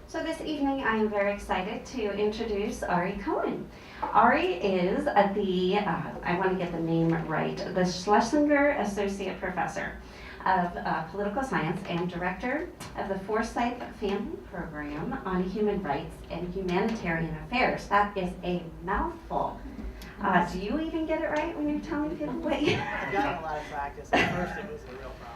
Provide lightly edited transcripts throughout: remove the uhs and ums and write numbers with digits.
So this evening I am very excited to introduce Ari Kohen. Ari is I want to get the name right, the Schle-singer Associate Professor of Political Science and Director of the Forsythe Family Program on Human Rights and Humanitarian Affairs. That is a mouthful. Do you even get it right when you're telling people what you... I've gotten a lot of practice. At first it was a real problem.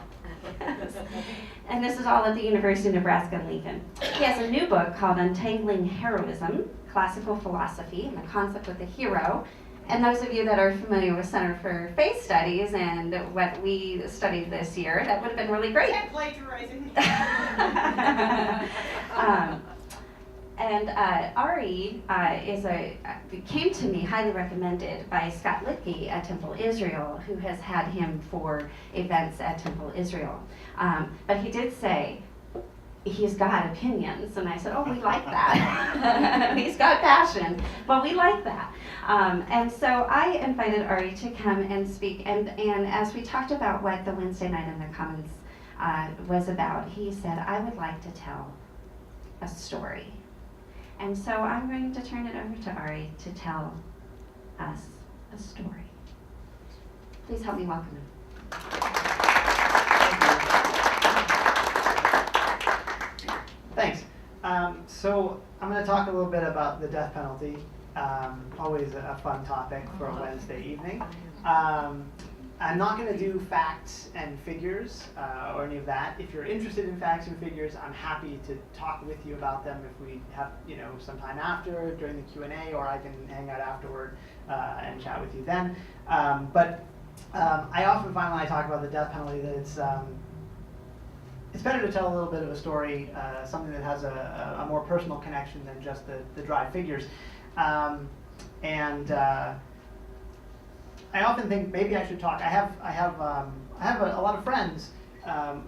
And this is all at the University of Nebraska-Lincoln. He has a new book called Untangling Heroism, Classical Philosophy and the Concept of the Hero. And those of you that are familiar with Center for Faith Studies and what we studied this year, that would have been really great. Plagiarizing. Ari came to me highly recommended by Scott Litkey at Temple Isreal, who has had him for events at Temple Isreal. But he did say, he's got opinions, and I said, oh, we like that. He's got passion, but we like that. And so I invited Ari to come and speak, and as we talked about what the Wednesday night in the Commons was about, he said, I would like to tell a story. And so I'm going to turn it over to Ari to tell us a story. Please help me welcome him. Thanks. So I'm going to talk a little bit about the death penalty. Always a fun topic for a Wednesday evening. I'm not going to do facts and figures or any of that. If you're interested in facts and figures, I'm happy to talk with you about them if we have, some time after during the Q&A, or I can hang out afterward and chat with you then. But I often find when I talk about the death penalty that it's better to tell a little bit of a story, something that has a more personal connection than just the dry figures. I often think maybe I should talk. I have a lot of friends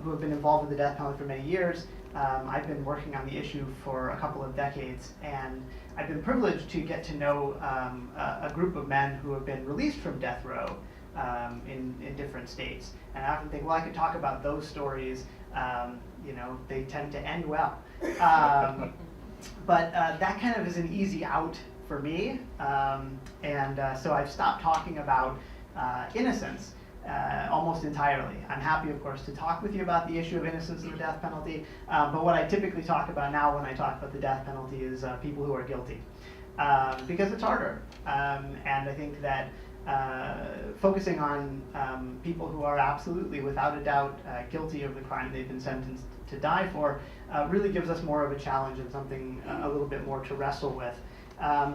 who have been involved with the death penalty for many years. I've been working on the issue for a couple of decades, and I've been privileged to get to know a group of men who have been released from death row in different states. And I often think, well, I could talk about those stories. They tend to end well. But that kind of is an easy out for me, so I've stopped talking about innocence almost entirely. I'm happy, of course, to talk with you about the issue of innocence and the death penalty, but what I typically talk about now when I talk about the death penalty is people who are guilty, because it's harder, and I think that focusing on people who are absolutely, without a doubt, guilty of the crime they've been sentenced to die for really gives us more of a challenge and something a little bit more to wrestle with. A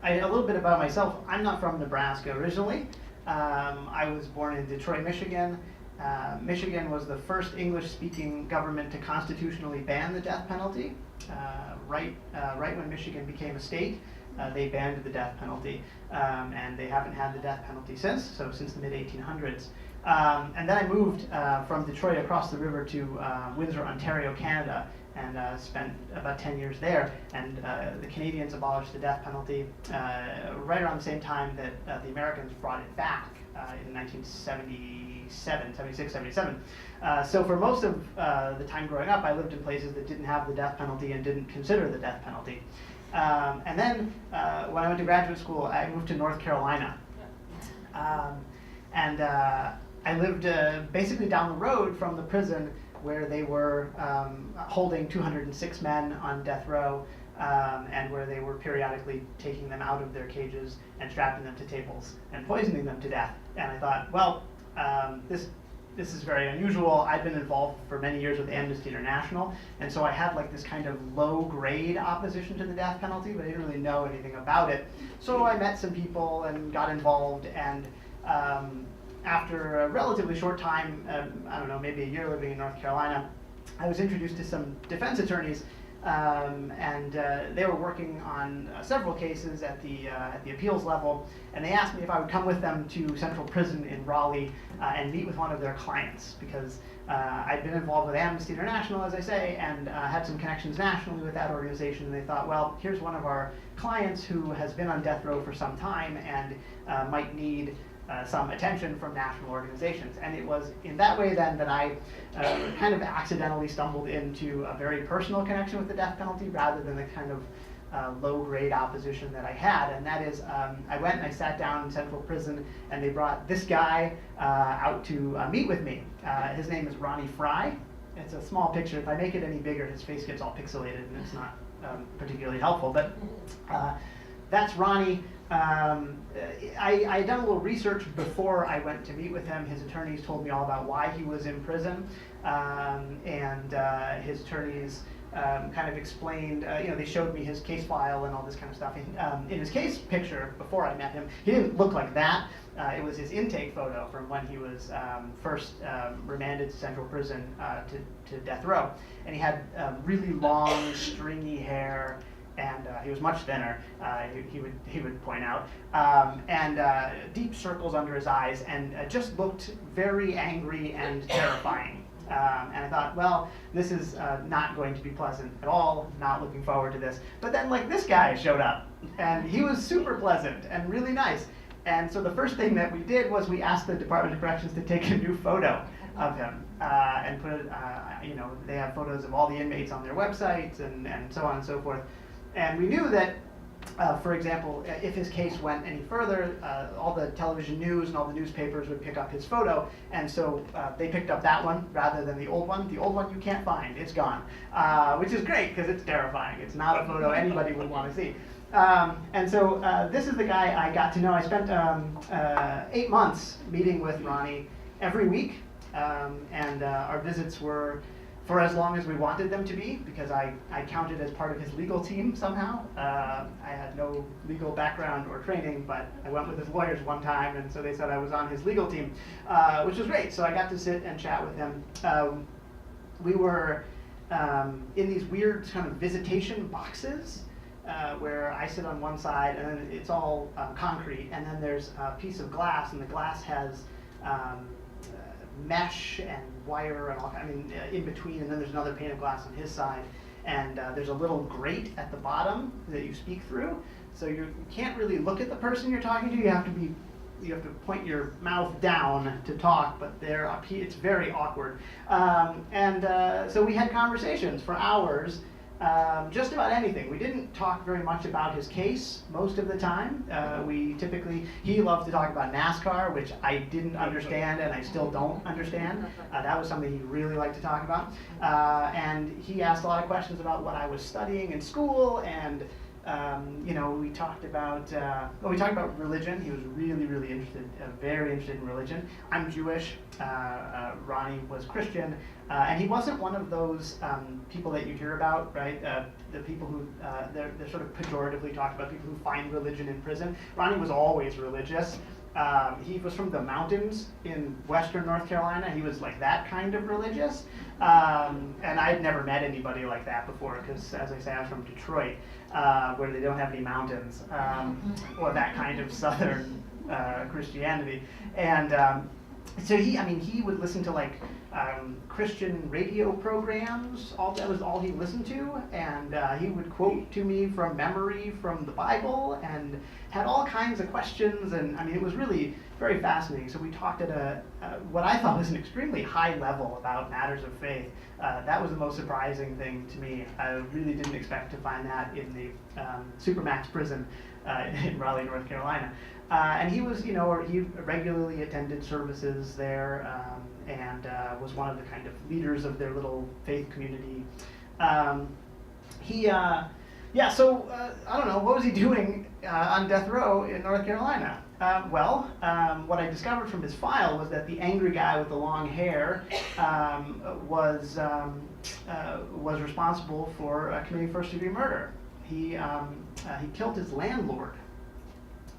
little bit about myself. I'm not from Nebraska originally. I was born in Detroit, Michigan. Michigan was the first English-speaking government to constitutionally ban the death penalty. Right when Michigan became a state, they banned the death penalty, and they haven't had the death penalty since the mid-1800s. And then I moved from Detroit across the river to Windsor, Ontario, Canada, and spent about 10 years there. And the Canadians abolished the death penalty right around the same time that the Americans brought it back in 76, 77. So for most of the time growing up, I lived in places that didn't have the death penalty and didn't consider the death penalty. And then when I went to graduate school, I moved to North Carolina. I lived basically down the road from the prison where they were holding 206 men on death row, and where they were periodically taking them out of their cages and strapping them to tables and poisoning them to death. And I thought, well, this is very unusual. I've been involved for many years with Amnesty International, and so I had like this kind of low-grade opposition to the death penalty, but I didn't really know anything about it. So I met some people and got involved, and after a relatively short time, I don't know, maybe a year living in North Carolina, I was introduced to some defense attorneys, and they were working on several cases at the appeals level, and they asked me if I would come with them to Central Prison in Raleigh and meet with one of their clients, because I'd been involved with Amnesty International, as I say, and had some connections nationally with that organization, and they thought, well, here's one of our clients who has been on death row for some time and might need some attention from national organizations. And it was in that way then that I kind of accidentally stumbled into a very personal connection with the death penalty rather than the kind of low-grade opposition that I had. And that is, I went and I sat down in Central Prison, and they brought this guy out to meet with me. His name is Ronnie Fry. It's a small picture. If I make it any bigger, his face gets all pixelated, and it's not particularly helpful. But that's Ronnie. I had done a little research before I went to meet with him. His attorneys told me all about why he was in prison, and his attorneys kind of explained, they showed me his case file and all this kind of stuff. In his case picture, before I met him, he didn't look like that. It was his intake photo from when he was first remanded to Central Prison to death row. And he had really long, stringy hair, and he was much thinner, he would point out, and deep circles under his eyes, and just looked very angry and terrifying. And I thought, well, this is not going to be pleasant at all, not looking forward to this. But then, this guy showed up, and he was super pleasant and really nice. And so the first thing that we did was we asked the Department of Corrections to take a new photo of him and put it, they have photos of all the inmates on their websites and so on and so forth. And we knew that, for example, if his case went any further, all the television news and all the newspapers would pick up his photo, and so they picked up that one rather than the old one. The old one you can't find, it's gone, which is great because it's terrifying. It's not a photo anybody would want to see. And so this is the guy I got to know. I spent 8 months meeting with Ronnie every week, and our visits were for as long as we wanted them to be, because I counted as part of his legal team somehow. I had no legal background or training, but I went with his lawyers one time, and so they said I was on his legal team, which was great. So I got to sit and chat with him. We were in these weird kind of visitation boxes, where I sit on one side, and then it's all concrete, and then there's a piece of glass, and the glass has mesh and wire and all in between, and then there's another pane of glass on his side, and there's a little grate at the bottom that you speak through, so you can't really look at the person you're talking to. You have to point your mouth down to talk, but they're up here. It's very awkward, so we had conversations for hours. Just about anything. We didn't talk very much about his case most of the time. He loved to talk about NASCAR, which I didn't understand and I still don't understand. That was something he really liked to talk about. And he asked a lot of questions about what I was studying in school, and we talked about religion. He was really, really interested, very interested in religion. I'm Jewish. Ronnie was Christian, and he wasn't one of those people that you hear about, right? The people who they're sort of pejoratively talked about, people who find religion in prison. Ronnie was always religious. He was from the mountains in western North Carolina. He was like that kind of religious, and I'd never met anybody like that before, because, as I say, I was from Detroit, where they don't have any mountains, or that kind of southern Christianity. And so he would listen to Christian radio programs. That was all he listened to, and he would quote to me from memory from the Bible, and had all kinds of questions, and it was really very fascinating. So we talked at what I thought was an extremely high level about matters of faith. That was the most surprising thing to me. I really didn't expect to find that in the Supermax prison in Raleigh, North Carolina. And he was, he regularly attended services there, and was one of the kind of leaders of their little faith community. So I don't know, what was he doing on death row in North Carolina? What I discovered from his file was that the angry guy with the long hair was responsible for committing first-degree murder. He killed his landlord.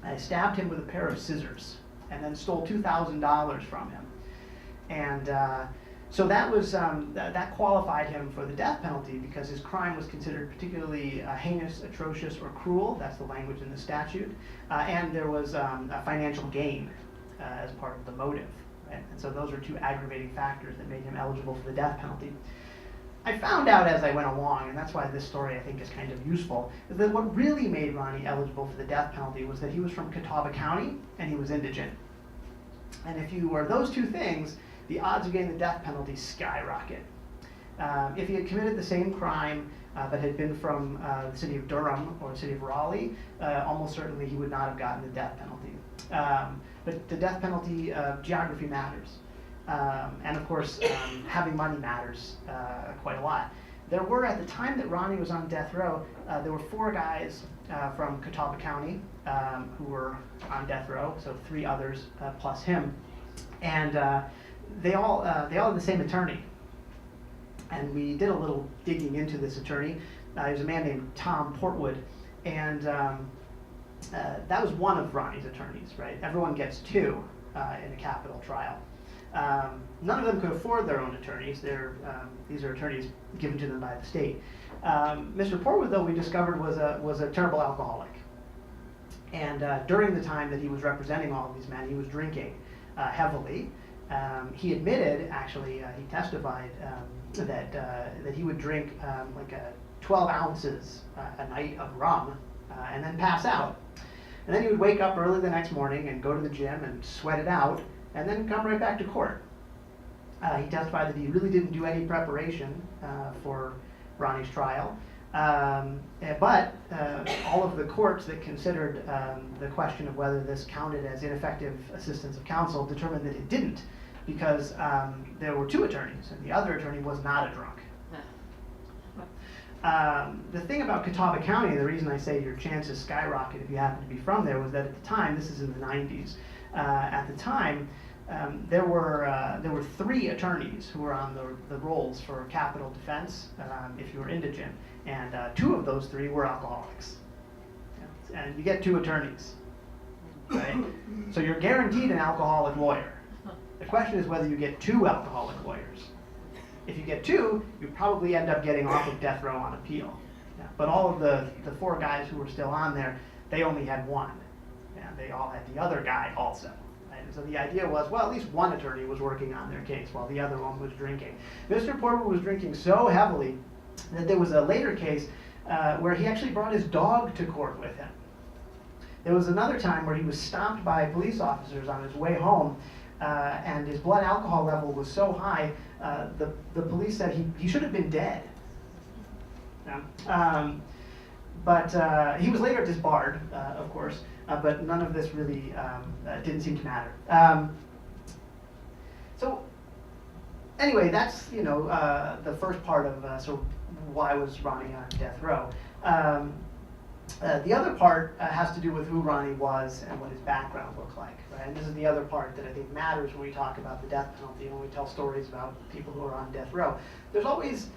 I stabbed him with a pair of scissors, and then stole $2,000 from him. And so that was that qualified him for the death penalty, because his crime was considered particularly heinous, atrocious, or cruel. That's the language in the statute. And there was a financial gain as part of the motive. Right? And so those are two aggravating factors that made him eligible for the death penalty. I found out as I went along, and that's why this story I think is kind of useful, is that what really made Ronnie eligible for the death penalty was that he was from Catawba County and he was indigent. And if you were those two things, the odds of getting the death penalty skyrocket. If he had committed the same crime but had been from the city of Durham or the city of Raleigh, almost certainly he would not have gotten the death penalty. But the death penalty, geography matters. And of course, having money matters quite a lot. There were, at the time that Ronnie was on death row, there were 4 guys from Catawba County who were on death row, so 3 others plus him. And they all had the same attorney. And we did a little digging into this attorney. He was a man named Tom Portwood, and that was one of Ronnie's attorneys, right? Everyone gets 2 in a capital trial. None of them could afford their own attorneys. These are attorneys given to them by the state. Mr. Portwood, though, we discovered was a terrible alcoholic. And during the time that he was representing all of these men, he was drinking heavily. He admitted, actually, he testified that he would drink 12 ounces a night of rum and then pass out. And then he would wake up early the next morning and go to the gym and sweat it out, and then come right back to court. He testified that he really didn't do any preparation for Ronnie's trial. But all of the courts that considered the question of whether this counted as ineffective assistance of counsel determined that it didn't, because there were 2 attorneys, and the other attorney was not a drunk. The thing about Catawba County, the reason I say your chances skyrocket if you happen to be from there, was that at the time, this is in the 90s, at the time, there were 3 attorneys who were on the rolls for capital defense if you were indigent, and 2 of those 3 were alcoholics. And you get 2 attorneys, right? So you're guaranteed an alcoholic lawyer. The question is whether you get 2 alcoholic lawyers. If you get 2, you probably end up getting off of death row on appeal. But all of the 4 guys who were still on there, they only had 1. And they all had the other guy also. So the idea was, well, at least one attorney was working on their case while the other one was drinking. Mr. Portwood was drinking so heavily that there was a later case where he actually brought his dog to court with him. There was another time where he was stopped by police officers on his way home, and his blood alcohol level was so high, the police said he should have been dead. But he was later disbarred, of course. But none of this really didn't seem to matter. So anyway, that's the first part of sort of why was Ronnie on death row. The other part has to do with who Ronnie was and what his background looked like. Right? And this is the other part that I think matters when we talk about the death penalty, when we tell stories about people who are on death row. There's always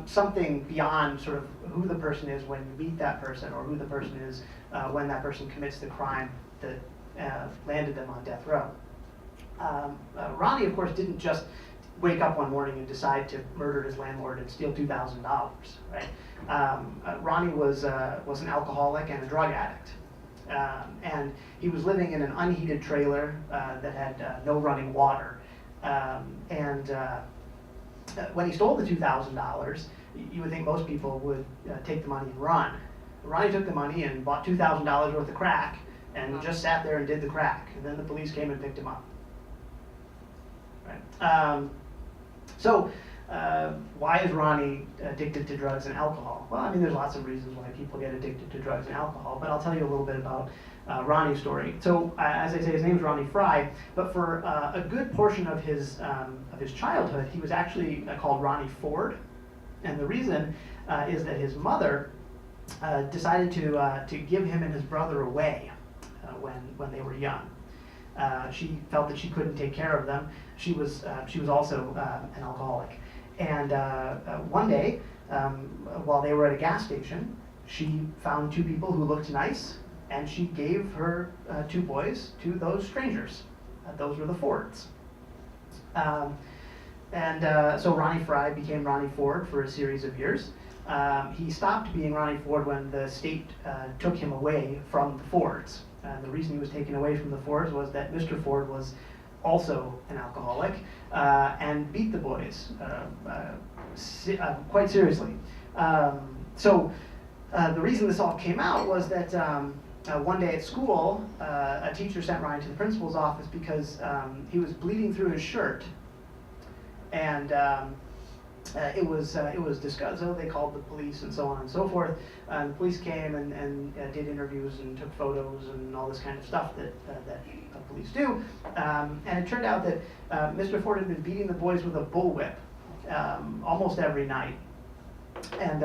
something beyond sort of who the person is when you meet that person, or who the person is when that person commits the crime that landed them on death row. Ronnie, of course, didn't just wake up one morning and decide to murder his landlord and steal $2,000, right? Ronnie was an alcoholic and a drug addict. And he was living in an unheated trailer that had no running water. When he stole the $2,000, you would think most people would take the money and run. Ronnie took the money and bought $2,000 worth of crack and just sat there and did the crack. And then the police came and picked him up. Right? So why is Ronnie addicted to drugs and alcohol? Well, I mean, there's lots of reasons why people get addicted to drugs and alcohol, but I'll tell you a little bit about Ronnie's story. So, as I say, his name is Ronnie Fry, but for a good portion of his childhood, he was actually called Ronnie Ford, and the reason is that his mother decided to give him and his brother away when they were young. She felt that she couldn't take care of them. She was also an alcoholic, and one day, while they were at a gas station, she found 2 people who looked nice, and she gave her 2 boys to those strangers. Those were the Fords. So Ronnie Fry became Ronnie Ford for a series of years. He stopped being Ronnie Ford when the state took him away from the Fords. The reason he was taken away from the Fords was that Mr. Ford was also an alcoholic and beat the boys quite seriously. So the reason this all came out was that one day at school, a teacher sent Ronnie to the principal's office because he was bleeding through his shirt, and it was discussed. So they called the police and so on and so forth. The police came and did interviews and took photos and all this kind of stuff that police do. And it turned out that Mr. Ford had been beating the boys with a bullwhip almost every night. And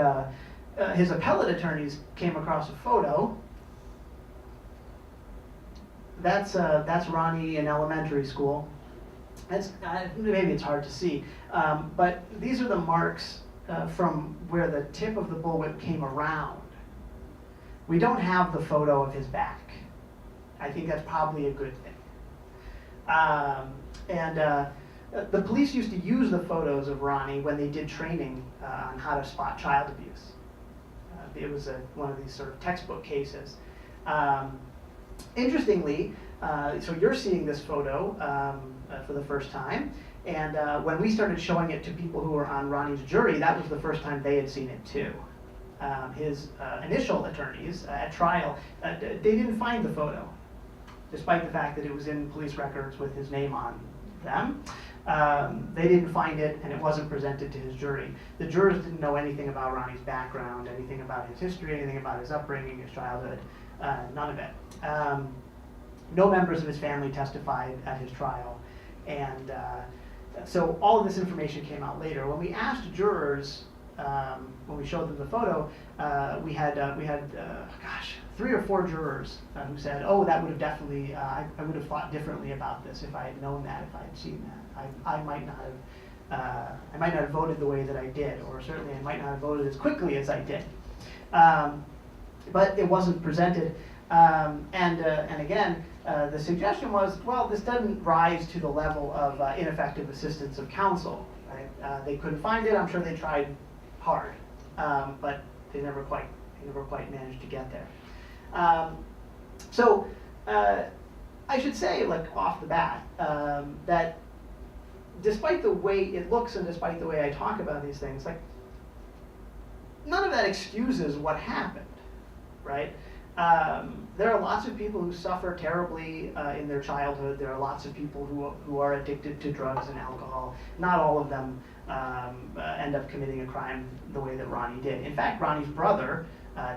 his appellate attorneys came across a photo. That's Ronnie in elementary school. That's, maybe it's hard to see, but these are the marks from where the tip of the bullwhip came around. We don't have the photo of his back. I think that's probably a good thing. The police used to use the photos of Ronnie when they did training on how to spot child abuse. It was one of these sort of textbook cases. Interestingly, so you're seeing this photo for the first time, and when we started showing it to people who were on Ronnie's jury, that was the first time they had seen it too. His initial attorneys at trial, they didn't find the photo, despite the fact that it was in police records with his name on them. They didn't find it, and it wasn't presented to his jury. The jurors didn't know anything about Ronnie's background, anything about his history, anything about his upbringing, his childhood, none of it. No members of his family testified at his trial, and so all of this information came out later. When we asked jurors, when we showed them the photo, we had 3 or 4 jurors who said, "Oh, that would have definitely, I would have thought differently about this if I had known that, if I had seen that. I might not have voted the way that I did, or certainly I might not have voted as quickly as I did." But it wasn't presented, and again, the suggestion was, well, this doesn't rise to the level of ineffective assistance of counsel. Right? They couldn't find it. I'm sure they tried hard, but they never quite managed to get there. So I should say, like off the bat, that despite the way it looks and despite the way I talk about these things, like none of that excuses what happened, right? There are lots of people who suffer terribly in their childhood. There are lots of people who are addicted to drugs and alcohol. Not all of them end up committing a crime the way that Ronnie did. In fact, Ronnie's brother,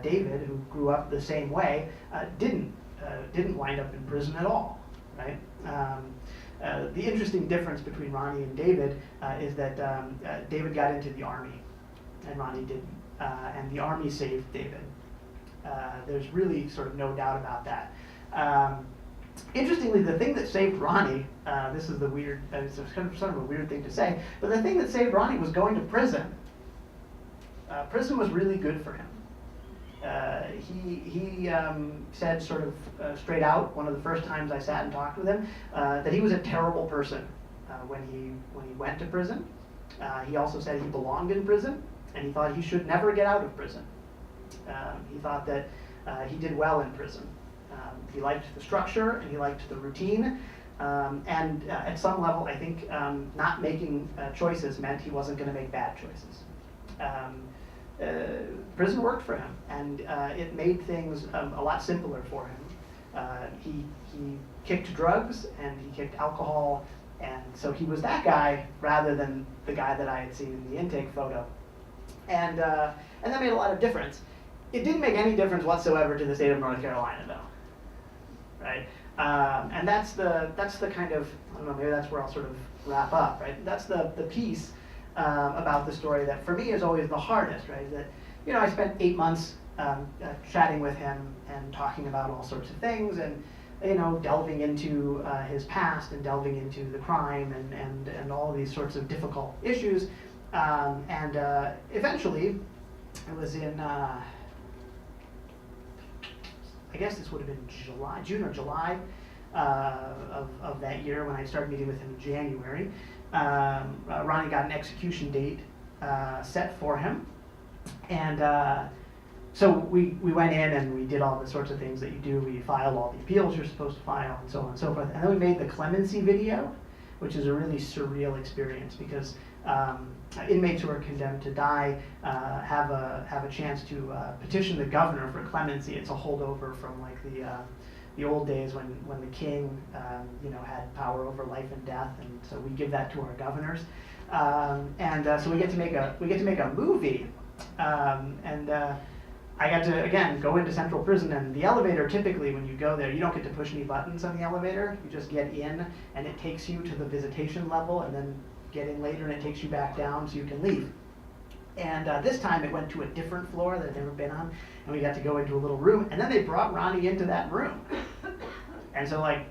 David, who grew up the same way, didn't wind up in prison at all, right? The interesting difference between Ronnie and David is that David got into the Army, and Ronnie didn't, and the Army saved David. There's really sort of no doubt about that. Interestingly, the thing that saved Ronnie, this is the weird, it's kind of a weird thing to say, but the thing that saved Ronnie was going to prison. Prison was really good for him. He said sort of straight out, one of the first times I sat and talked with him, that he was a terrible person when he went to prison. He also said he belonged in prison, and he thought he should never get out of prison. He thought that he did well in prison. He liked the structure and he liked the routine, and at some level I think not making choices meant he wasn't going to make bad choices. Prison worked for him, and it made things a lot simpler for him. He kicked drugs and he kicked alcohol, and so he was that guy rather than the guy that I had seen in the intake photo. And that made a lot of difference. It didn't make any difference whatsoever to the state of North Carolina, though, right? And that's the kind of, I don't know, maybe that's where I'll sort of wrap up, right? That's the piece about the story that for me is always the hardest, right? That, you know, I spent 8 months chatting with him and talking about all sorts of things, and you know, delving into his past and delving into the crime and all of these sorts of difficult issues, and eventually, it was in. I guess this would have been June or July of that year when I started meeting with him in January. Ronnie got an execution date set for him, and so we went in and we did all the sorts of things that you do. We filed all the appeals you're supposed to file and so on and so forth. And then we made the Clemency video, which is a really surreal experience because inmates who are condemned to die have a chance to petition the governor for clemency. It's a holdover from like the old days when the king had power over life and death, and so we give that to our governors. So we get to make a movie, and I got to again go into Central Prison, and the elevator, typically when you go there, you don't get to push any buttons on the elevator. You just get in, and it takes you to the visitation level, and then get in later, and it takes you back down so you can leave. And this time it went to a different floor that I'd never been on, and we got to go into a little room, and then they brought Ronnie into that room. And so like,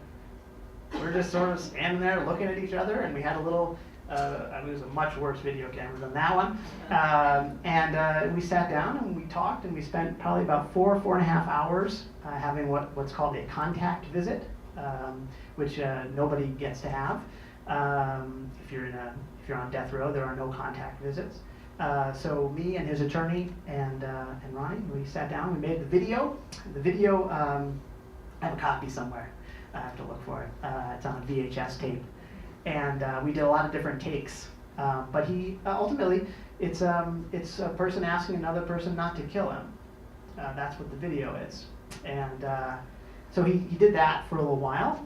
we're just sort of standing there looking at each other, and we had a little, it was a much worse video camera than that one. And we sat down and we talked, and we spent probably about 4.5 hours having what's called a contact visit, which nobody gets to have. If you're on death row, there are no contact visits. So me and his attorney and Ronnie, we sat down. We made the video. The video, I have a copy somewhere. I have to look for it. It's on a VHS tape, and we did a lot of different takes. But he ultimately, it's a person asking another person not to kill him. That's what the video is. And so he did that for a little while,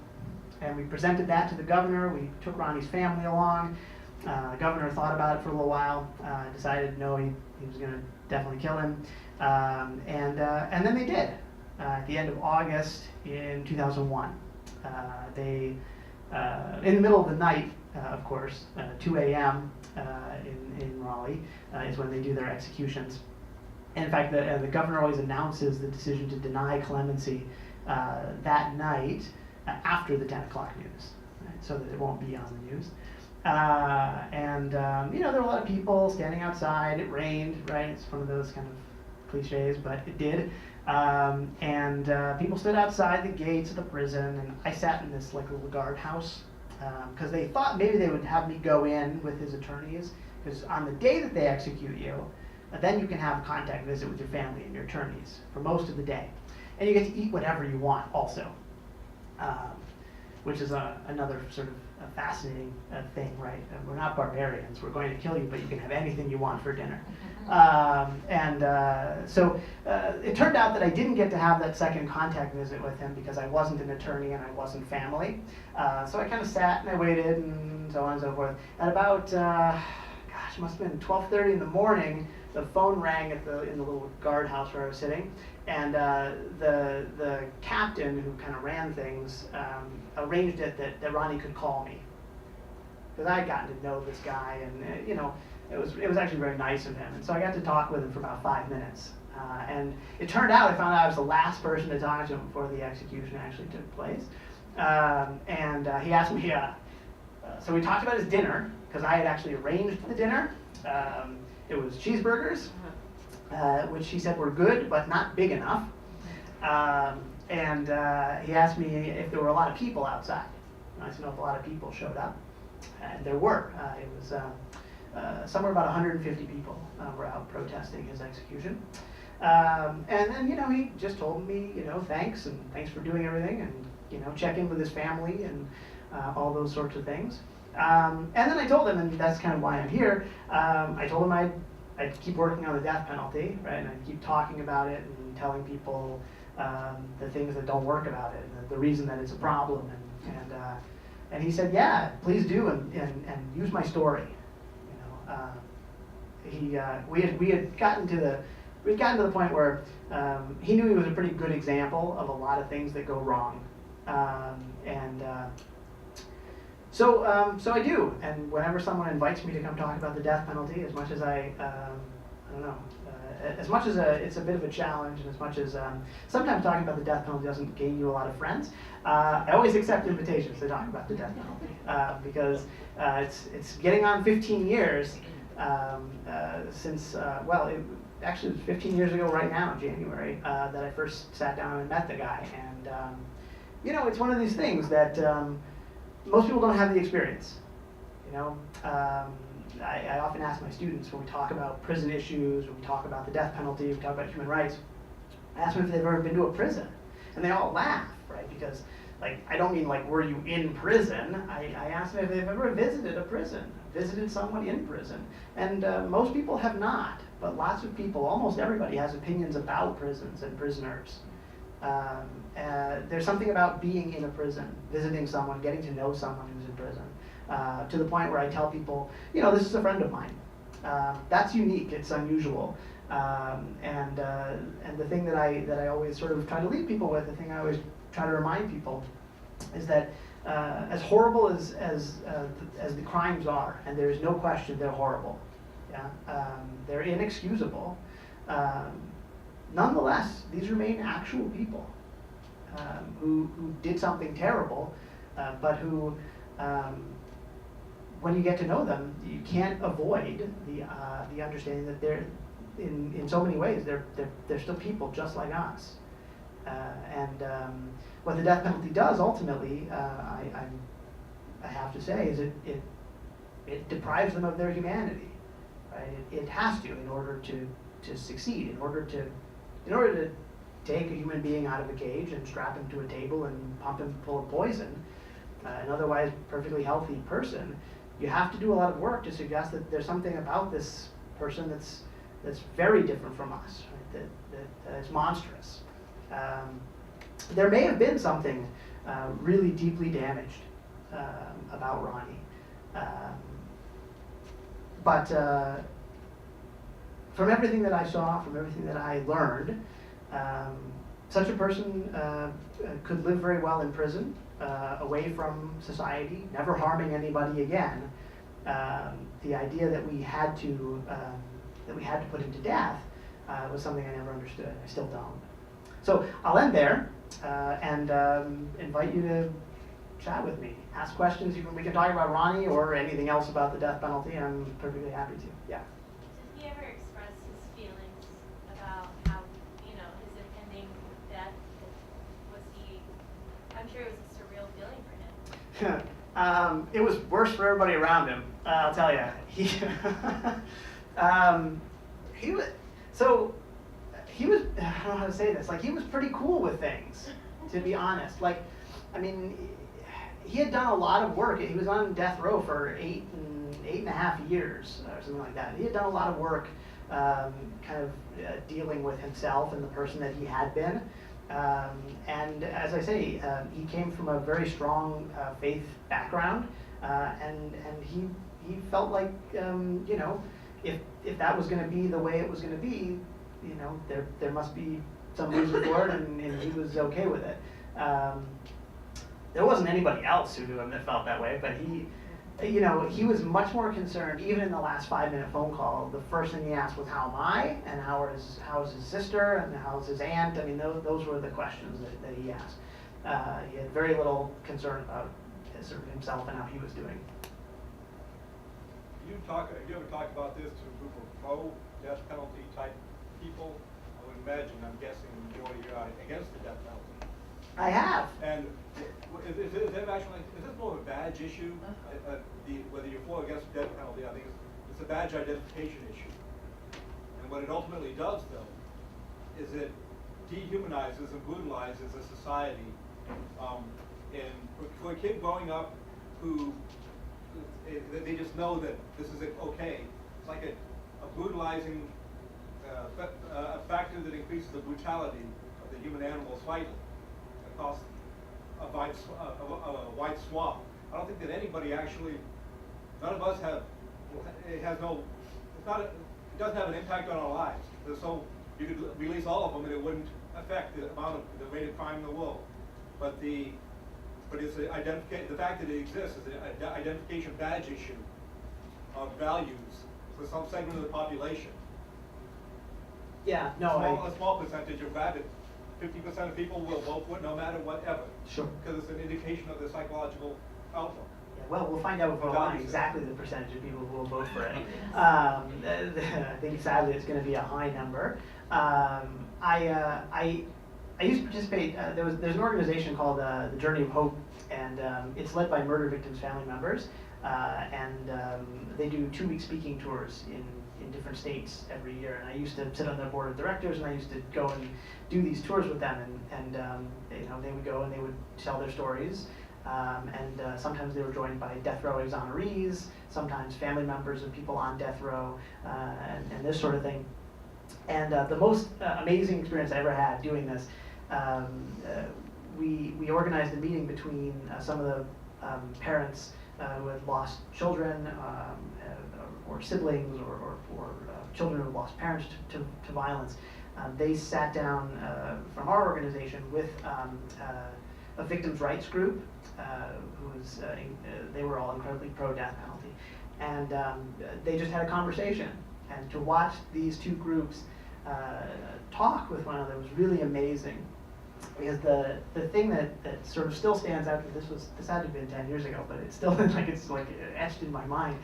and we presented that to the governor. We took Ronnie's family along. The governor thought about it for a little while, decided no, he was going to definitely kill him, and then they did. At the end of August in 2001, they, in the middle of the night, of course, 2 a.m. In Raleigh is when they do their executions. And in fact, the governor always announces the decision to deny clemency that night after the 10 o'clock news, right, so that it won't be on the news. There were a lot of people standing outside. It rained, right? It's one of those kind of cliches, but it did. People stood outside the gates of the prison, and I sat in this like little guardhouse because they thought maybe they would have me go in with his attorneys, because on the day that they execute you, then you can have a contact visit with your family and your attorneys for most of the day, and you get to eat whatever you want also, which is another sort of a fascinating thing, right? We're not barbarians. We're going to kill you, but you can have anything you want for dinner. So it turned out that I didn't get to have that second contact visit with him because I wasn't an attorney and I wasn't family. So I kind of sat and I waited and so on and so forth. At about, it must have been 12:30 in the morning, the phone rang in the little guardhouse where I was sitting, and the captain who kind of ran things arranged it that Ronnie could call me, because I had gotten to know this guy, and it was actually very nice of him, and so I got to talk with him for about 5 minutes, and it turned out I found out I was the last person to talk to him before the execution actually took place, he asked me, so we talked about his dinner, because I had actually arranged the dinner. It was cheeseburgers, which he said were good, but not big enough. He asked me if there were a lot of people outside. I wanted to know if a lot of people showed up. And there were. It was somewhere about 150 people were out protesting his execution. And then, he just told me, thanks, and thanks for doing everything, and, check in with his family and all those sorts of things. And then I told him, and that's kind of why I'm here, I told him I'd keep working on the death penalty, right, and I'd keep talking about it and telling people the things that don't work about it, and the reason that it's a problem, and he said, yeah, please do, and use my story. We had gotten to the point where he knew he was a pretty good example of a lot of things that go wrong, So I do, and whenever someone invites me to come talk about the death penalty, as much as as much as it's a bit of a challenge, and as much as sometimes talking about the death penalty doesn't gain you a lot of friends, I always accept invitations to talk about the death penalty, because it's getting on 15 years since, actually it was 15 years ago right now in January that I first sat down and met the guy, and it's one of these things that most people don't have the experience. I often ask my students when we talk about prison issues, when we talk about the death penalty, we talk about human rights, I ask them if they've ever been to a prison. And they all laugh, right? Because I don't mean were you in prison? I ask them if they've ever visited a prison, visited someone in prison. And most people have not, but lots of people, almost everybody, has opinions about prisons and prisoners. There's something about being in a prison, visiting someone, getting to know someone who's in prison, to the point where I tell people, this is a friend of mine. That's unique, it's unusual. And the thing that I always sort of try to leave people with, the thing I always try to remind people, is that as horrible as the crimes are, and there's no question they're horrible, they're inexcusable, nonetheless, these remain actual people who did something terrible, but who, when you get to know them, you can't avoid the understanding that they're, in so many ways, they're still people just like us. What the death penalty does ultimately, I have to say, is it deprives them of their humanity. Right? It has to, in order to succeed, in order to take a human being out of a cage and strap him to a table and pump him full of poison, an otherwise perfectly healthy person, you have to do a lot of work to suggest that there's something about this person that's very different from us, right? that is monstrous. There may have been something really deeply damaged about Ronnie, but from everything that I saw, from everything that I learned, such a person could live very well in prison, away from society, never harming anybody again. The idea that we had to put him to death was something I never understood. I still don't. So I'll end there and invite you to chat with me, ask questions. We can talk about Ronnie or anything else about the death penalty. I'm perfectly happy to. Yeah. Did he ever express his feelings about how, his impending death? Was he? I'm sure it was a surreal feeling for him. It was worse for everybody around him. I'll tell you. He was. I don't know how to say this. Like, he was pretty cool with things, to be honest. Like, I mean, he had done a lot of work. He was on death row for eight and a half years, or something like that. He had done a lot of work, dealing with himself and the person that he had been. And as I say, he came from a very strong faith background, and he felt like, if that was going to be the way it was going to be, there must be some reason for it, and he was okay with it. There wasn't anybody else who knew him that felt that way, but he was much more concerned. Even in the last 5-minute phone call, the first thing he asked was, "How am I?" and how's his sister, and how's his aunt. I mean, those were the questions that he asked. He had very little concern about himself and how he was doing. You ever talk about this to a group of pro-death penalty type people? I would imagine, I'm guessing the majority are against the death penalty. I have. And is this more of a badge issue? Whether you're for or against the death penalty, I think it's a badge identification issue. And what it ultimately does, though, is it dehumanizes and brutalizes a society. And for a kid growing up who they just know that this is okay. It's like a brutalizing a factor that increases the brutality of the human animal slightly across a wide swath. I don't think that anybody actually, none of us have, it doesn't have an impact on our lives. So you could release all of them and it wouldn't affect the rate of crime in the world. But it's the fact that it exists is an identification badge issue of values for some segment of the population. Yeah, A small percentage of rabid. 50% of people will vote for it no matter whatever. Sure. Because it's an indication of their psychological outlook. Yeah, well, we'll find out before long exactly the percentage of people who will vote for it. I think sadly it's going to be a high number. I used to participate. There's an organization called the Journey of Hope, and it's led by murder victims' family members, and they do 2-week speaking tours in different states every year. And I used to sit on their board of directors, and I used to go and do these tours with them, and they would go and they would tell their stories, and sometimes they were joined by death row exonerees, sometimes family members of people on death row, and this sort of thing. And the most amazing experience I ever had doing this, we organized a meeting between some of the parents who had lost children, or siblings, or children who had lost parents to violence. They sat down from our organization with a victims' rights group, who was, they were all incredibly pro-death penalty. And they just had a conversation. And to watch these two groups talk with one another was really amazing. Because the thing that sort of still stands out, this had to have been 10 years ago, but it's still it's like etched in my mind.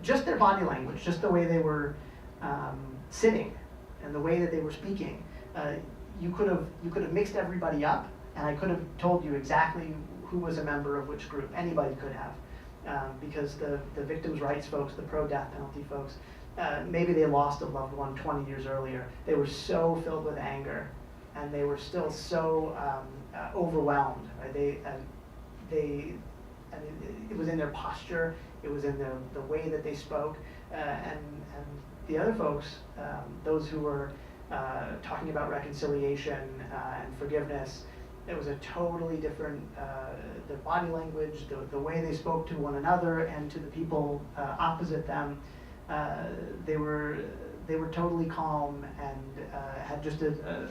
Just their body language, just the way they were sitting, and the way that they were speaking. You could have mixed everybody up, and I could have told you exactly who was a member of which group. Anybody could have, because the victims' rights folks, the pro-death penalty folks, maybe they lost a loved one 20 years earlier. They were so filled with anger, and they were still so overwhelmed. Right? I mean, it was in their posture, it was in the way that they spoke, and the other folks, those who were talking about reconciliation and forgiveness, it was a totally different, their body language, the way they spoke to one another and to the people opposite them. They were totally calm and had just an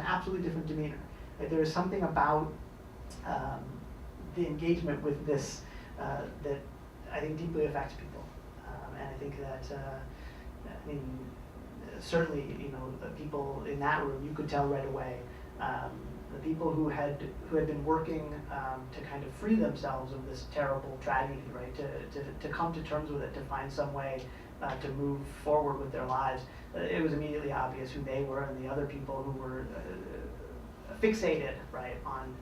absolutely different demeanor. Like, there is something about the engagement with this that I think deeply affects people, and I think that I mean, certainly, you know, the people in that room, you could tell right away. The people who had been working to kind of free themselves of this terrible tragedy, right? To come to terms with it, to find some way to move forward with their lives. It was immediately obvious who they were, and the other people who were fixated, right, on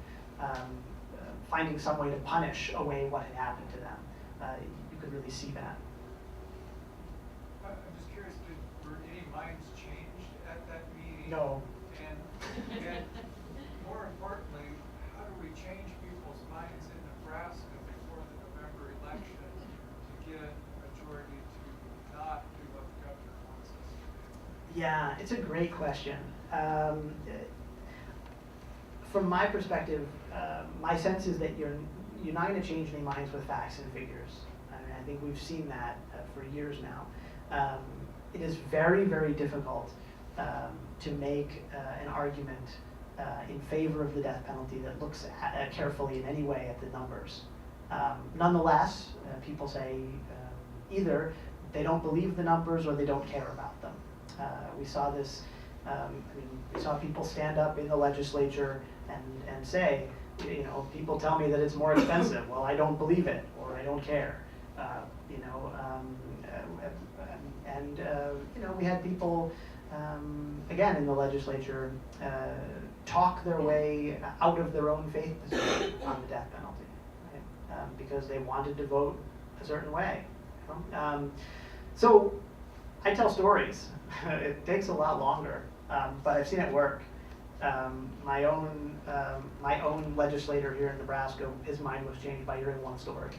finding some way to punish away what had happened to them. You could really see that. I'm just curious, were any minds changed at that meeting? No. And more importantly, how do we change people's minds in Nebraska before the November election to get a majority to not do what the governor wants us to do? Yeah, it's a great question. From my perspective, my sense is that you're not going to change any minds with facts and figures. I mean, I think we've seen that for years now. It is very, very difficult to make an argument in favor of the death penalty that looks carefully in any way at the numbers. Nonetheless, people say either they don't believe the numbers or they don't care about them. We saw this, I mean, we saw people stand up in the legislature and say, you know, people tell me that it's more expensive. Well, I don't believe it, or I don't care. You know, you know, we had people, again, in the legislature talk their way out of their own faith position on the death penalty, right? Because they wanted to vote a certain way. You know? So I tell stories. It takes a lot longer, but I've seen it work. My own legislator here in Nebraska, his mind was changed by hearing one story.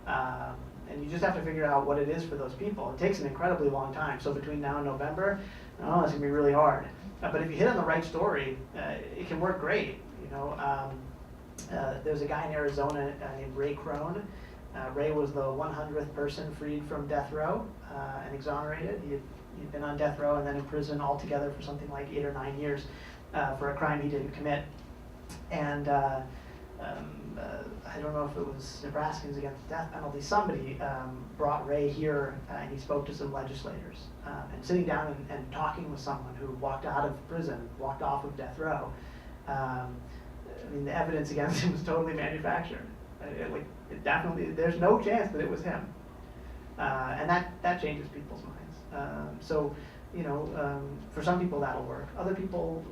And you just have to figure out what it is for those people. It takes an incredibly long time. So between now and November, oh, it's gonna be really hard. But if you hit on the right story, it can work great. You know, there's a guy in Arizona named Ray Crone. Ray was the 100th person freed from death row and exonerated. He'd been on death row and then in prison altogether for something like 8 or 9 years for a crime he didn't commit. And I don't know if it was Nebraskans Against the Death Penalty, somebody brought Ray here and he spoke to some legislators. And sitting down and talking with someone who walked out of prison, walked off of death row, I mean, the evidence against him was totally manufactured. It definitely, there's no chance that it was him. And that changes people's minds. So, you know, for some people that'll work. Other people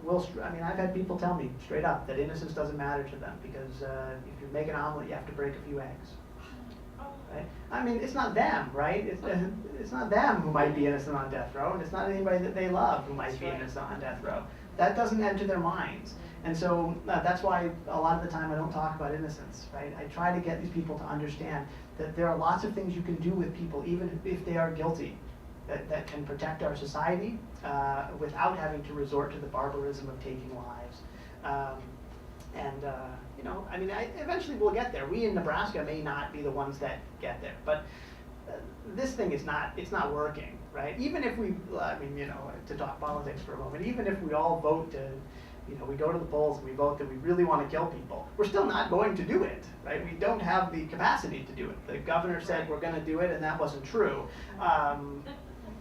will, I mean, I've had people tell me straight up that innocence doesn't matter to them because if you make an omelet, you have to break a few eggs. Right? I mean, it's not them, right? It's not them who might be innocent on death row, and it's not anybody that they love who might be innocent on death row. That doesn't enter their minds. And so that's why a lot of the time I don't talk about innocence, right? I try to get these people to understand that there are lots of things you can do with people, even if they are guilty, that can protect our society without having to resort to the barbarism of taking lives. You know, I mean, eventually we'll get there. We in Nebraska may not be the ones that get there, but this thing is not, it's not working, right? Even if we, I mean, you know, to talk politics for a moment, even if we all vote to, you know, we go to the polls and we vote that we really want to kill people, we're still not going to do it, right? We don't have the capacity to do it. The governor said we're going to do it, and that wasn't true.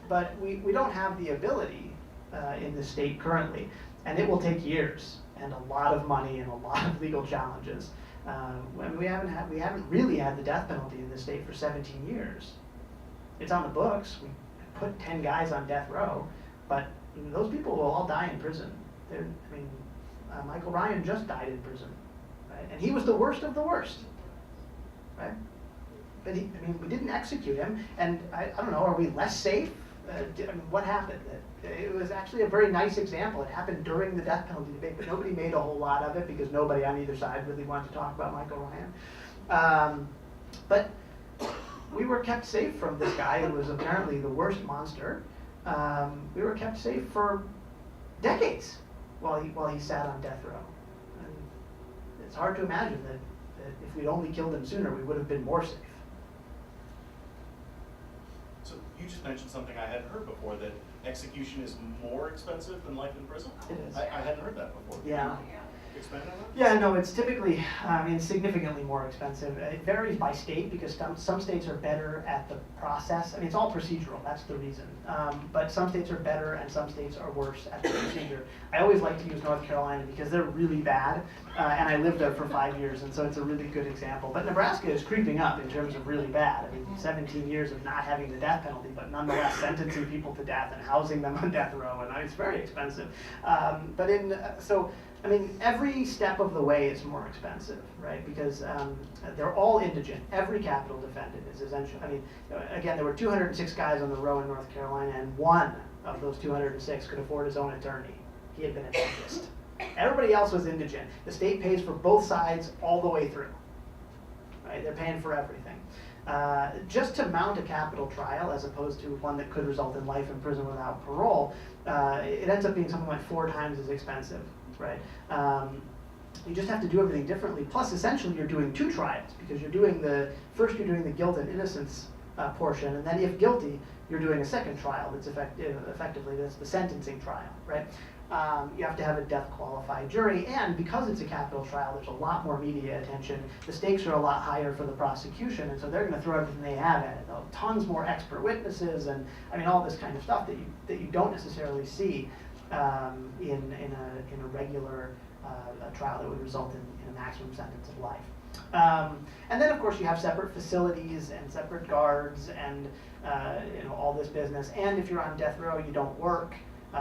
But we don't have the ability in the state currently, and it will take years and a lot of money and a lot of legal challenges. When we haven't really had the death penalty in the state for 17 years. It's on the books. We put 10 guys on death row, but those people will all die in prison. Michael Ryan just died in prison, right? And he was the worst of the worst, right? But we didn't execute him, and I don't know, are we less safe? What happened? It was actually a very nice example. It happened during the death penalty debate, but nobody made a whole lot of it because nobody on either side really wanted to talk about Michael Ryan. But we were kept safe from this guy who was apparently the worst monster. We were kept safe for decades while he sat on death row. And it's hard to imagine that if we'd only killed him sooner, we would have been more safe. So you just mentioned something I hadn't heard before, that execution is more expensive than life in prison? It is. I hadn't heard that before. Yeah. Expand on that? Yeah, no, it's typically significantly more expensive. It varies by state because some states are better at the process. I mean, it's all procedural, that's the reason. But some states are better and some states are worse at the procedure. I always like to use North Carolina because they're really bad, and I lived there for 5 years, and so it's a really good example. But Nebraska is creeping up in terms of really bad. I mean, 17 years of not having the death penalty, but nonetheless sentencing people to death and housing them on death row, and it's very expensive. Every step of the way is more expensive, right? Because they're all indigent. Every capital defendant is essentially, again, there were 206 guys on the row in North Carolina, and one of those 206 could afford his own attorney. He had been a dentist. Everybody else was indigent. The state pays for both sides all the way through, right? They're paying for everything. Just to mount a capital trial, as opposed to one that could result in life in prison without parole, it ends up being something like 4 times as expensive. Right? You just have to do everything differently. Plus, essentially, you're doing 2 trials because you're doing the guilt and innocence portion, and then if guilty, you're doing a second trial that's effectively that's the sentencing trial, right? You have to have a death-qualified jury, and because it's a capital trial, there's a lot more media attention. The stakes are a lot higher for the prosecution, and so they're going to throw everything they have at it. Tons more expert witnesses, and all this kind of stuff that you don't necessarily see in a regular trial that would result in a maximum sentence of life. And then, of course, you have separate facilities and separate guards and all this business. And if you're on death row, you don't work.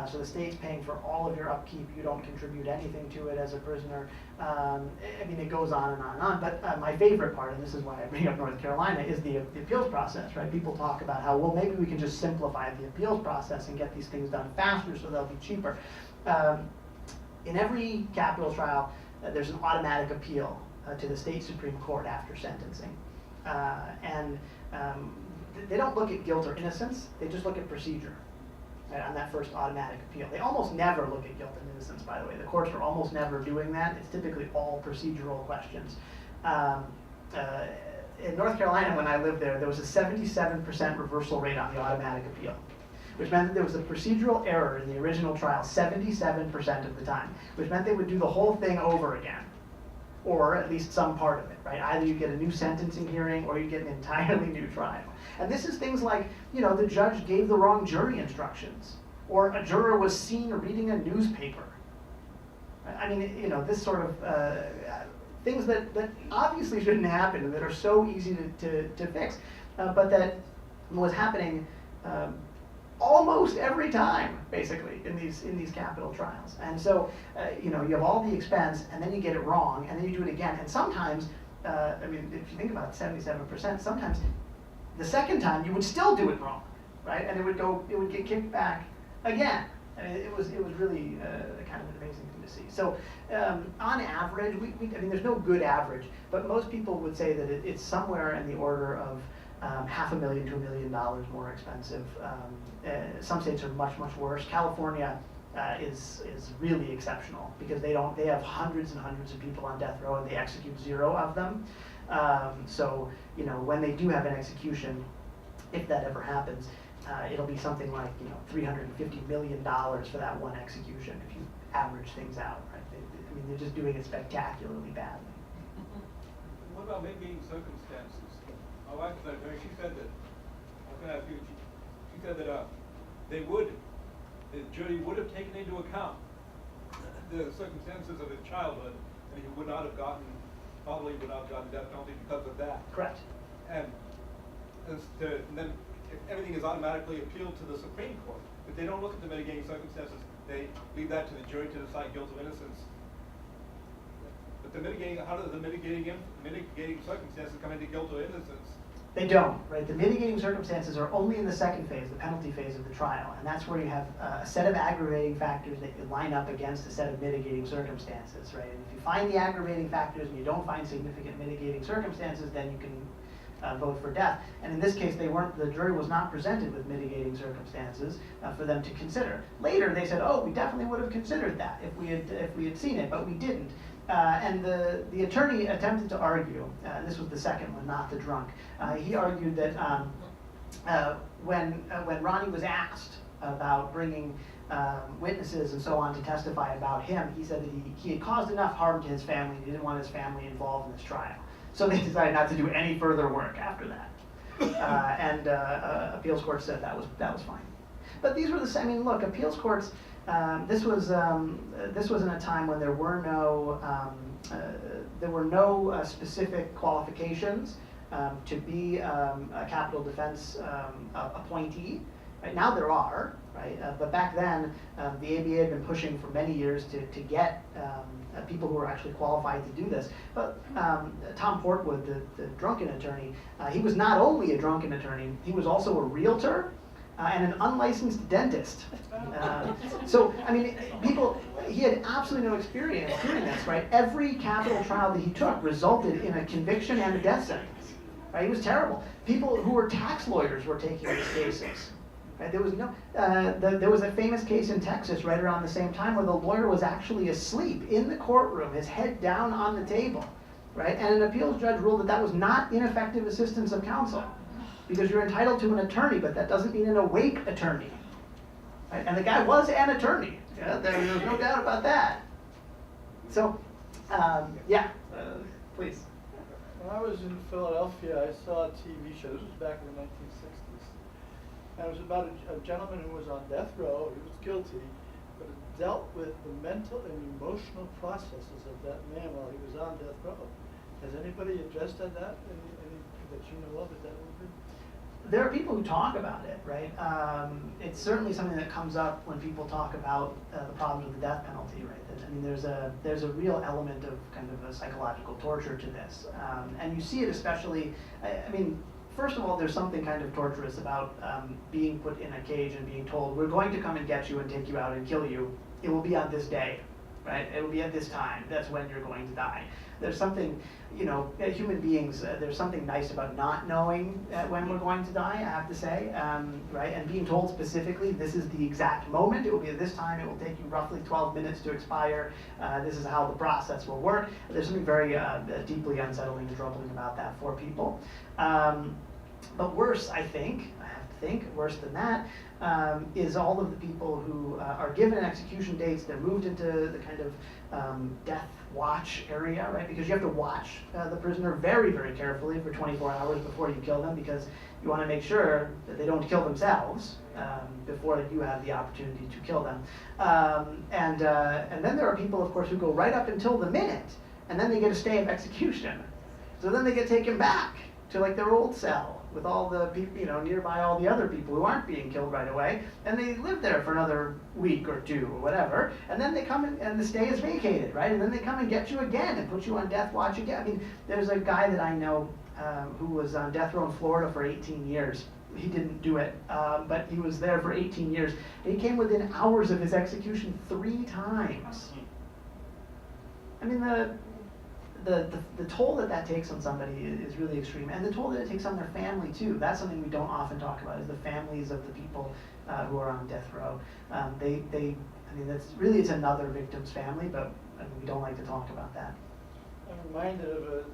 So the state's paying for all of your upkeep. You don't contribute anything to it as a prisoner. It goes on and on and on. But my favorite part, and this is why I bring up North Carolina, is the appeals process, right? People talk about how, well, maybe we can just simplify the appeals process and get these things done faster so they'll be cheaper. In every capital trial, there's an automatic appeal to the state Supreme Court after sentencing. They don't look at guilt or innocence, they just look at procedure. Right, on that first automatic appeal. They almost never look at guilt and innocence, by the way. The courts are almost never doing that. It's typically all procedural questions. In North Carolina, when I lived there was a 77% reversal rate on the automatic appeal, which meant that there was a procedural error in the original trial 77% of the time, which meant they would do the whole thing over again, or at least some part of it, right? Either you get a new sentencing hearing or you get an entirely new trial. And this is things like, the judge gave the wrong jury instructions, or a juror was seen reading a newspaper. This sort of things that obviously shouldn't happen and that are so easy to fix, but that was happening almost every time, basically, in these capital trials. And so, you have all the expense, and then you get it wrong, and then you do it again. And sometimes, if you think about it, 77%, sometimes the second time you would still do it wrong, right? And it would get kicked back again. I mean, it was really kind of an amazing thing to see. So on average, I mean, there's no good average, but most people would say that it's somewhere in the order of $500,000 to $1 million more expensive. Some states are much worse. California is really exceptional because they have hundreds and hundreds of people on death row and they execute 0 of them. So you know, when they do have an execution, if that ever happens, it'll be something like, you know, $350 million for that one execution if you average things out, right? I mean, they're just doing it spectacularly badly. What about mitigating circumstances? My wife said, she said that, she said that the jury would have taken into account the circumstances of his childhood, and he probably would not have gotten death penalty because of that. Correct. And then if everything is automatically appealed to the Supreme Court, if they don't look at the mitigating circumstances, they leave that to the jury to decide guilt or innocence. But how do the mitigating circumstances come into guilt or innocence? They don't, right? The mitigating circumstances are only in the second phase, the penalty phase of the trial, and that's where you have a set of aggravating factors that you line up against a set of mitigating circumstances, right? And if you find the aggravating factors and you don't find significant mitigating circumstances, then you can vote for death. And in this case, the jury was not presented with mitigating circumstances for them to consider. Later, they said, "Oh, we definitely would have considered that if we had seen it, but we didn't." And the attorney attempted to argue, and this was the second one, not the drunk. He argued that when Ronnie was asked about bringing witnesses and so on to testify about him, he said that he had caused enough harm to his family. He didn't want his family involved in this trial. So they decided not to do any further work after that. And appeals court said that was fine. But these were the same. I mean, look, appeals courts. This was in a time when there were no specific qualifications to be a capital defense appointee. Right now there are, right? But back then, the ABA had been pushing for many years to get people who were actually qualified to do this. But Tom Portwood, the drunken attorney, he was not only a drunken attorney, he was also a realtor and an unlicensed dentist. So, I mean, he had absolutely no experience doing this, right? Every capital trial that he took resulted in a conviction and a death sentence. Right? He was terrible. People who were tax lawyers were taking these cases. Right? There was a famous case in Texas right around the same time where the lawyer was actually asleep in the courtroom, his head down on the table, right? And an appeals judge ruled that was not ineffective assistance of counsel, because you're entitled to an attorney, but that doesn't mean an awake attorney. Right? And the guy was an attorney. Yeah, there's no doubt about that. So, please. When I was in Philadelphia, I saw a TV show. This was back in the 1960s. And it was about a gentleman who was on death row. He was guilty, but it dealt with the mental and emotional processes of that man while he was on death row. Has anybody addressed that? Any that you know of at that movie? There are people who talk about it, right? It's certainly something that comes up when people talk about the problems with the death penalty, right? I mean, there's a real element of kind of a psychological torture to this, and you see it especially. I mean, first of all, there's something kind of torturous about being put in a cage and being told, "We're going to come and get you and take you out and kill you. It will be on this day, right? It will be at this time. That's when you're going to die." There's something, you know, human beings, there's something nice about not knowing when we're going to die, I have to say, right? And being told specifically, this is the exact moment, it will be at this time, it will take you roughly 12 minutes to expire, this is how the process will work. There's something very deeply unsettling and troubling about that for people. But worse, I have to think, worse than that, is all of the people who are given execution dates, they're moved into the kind of death watch area, right? Because you have to watch the prisoner very, very carefully for 24 hours before you kill them, because you want to make sure that they don't kill themselves before you have the opportunity to kill them. And then there are people, of course, who go right up until the minute, and then they get a stay of execution. So then they get taken back to like their old cell with all the people, you know, nearby all the other people who aren't being killed right away, and they live there for another week or two or whatever, and then they come in and the stay is vacated, right? And then they come and get you again and put you on death watch again. I mean, there's a guy that I know who was on death row in Florida for 18 years, he didn't do it, but he was there for 18 years. And he came within hours of his execution 3 times. I mean, the toll that takes on somebody is really extreme, and the toll that it takes on their family too. That's something we don't often talk about, is the families of the people who are on death row. I mean, it's another victim's family, but I mean, we don't like to talk about that. I'm reminded of a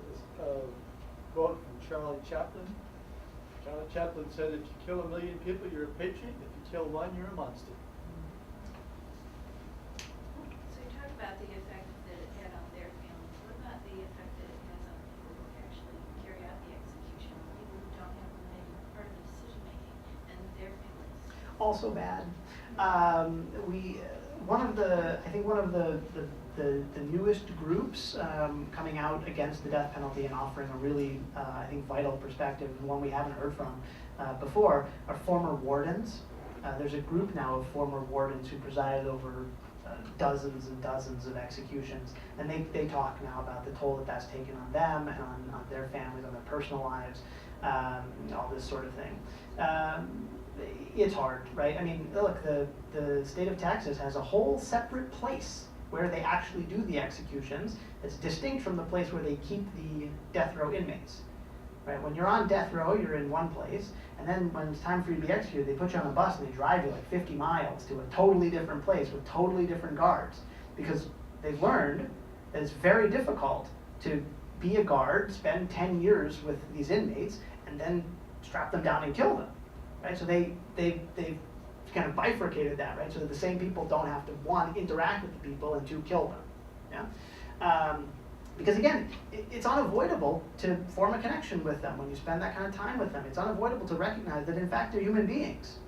quote from Charlie Chaplin. Charlie Chaplin said, "If you kill 1 million people, you're a patriot. If you kill one, you're a monster." So you talk about the effect that it had on their families. What about the effect that it has on people who actually carry out the execution, people who don't have any part of the decision making, and their families? Also bad. I think one of the newest groups coming out against the death penalty and offering a really, I think, vital perspective, one we haven't heard from before, are former wardens. There's a group now of former wardens who presided over dozens and dozens of executions, and they talk now about the toll that that's taken on them and on their families, on their personal lives, all this sort of thing. It's hard, right? I mean, look, the state of Texas has a whole separate place where they actually do the executions. It's distinct from the place where they keep the death row inmates, right? When you're on death row, you're in one place, and then when it's time for you to be executed, they put you on a bus and they drive you like 50 miles to a totally different place with totally different guards, because they've learned that it's very difficult to be a guard, spend 10 years with these inmates, and then strap them down and kill them, right? So they've kind of bifurcated that, right? So that the same people don't have to, 1, interact with the people, and 2, kill them, yeah? Because again, it's unavoidable to form a connection with them when you spend that kind of time with them. It's unavoidable to recognize that in fact they're human beings.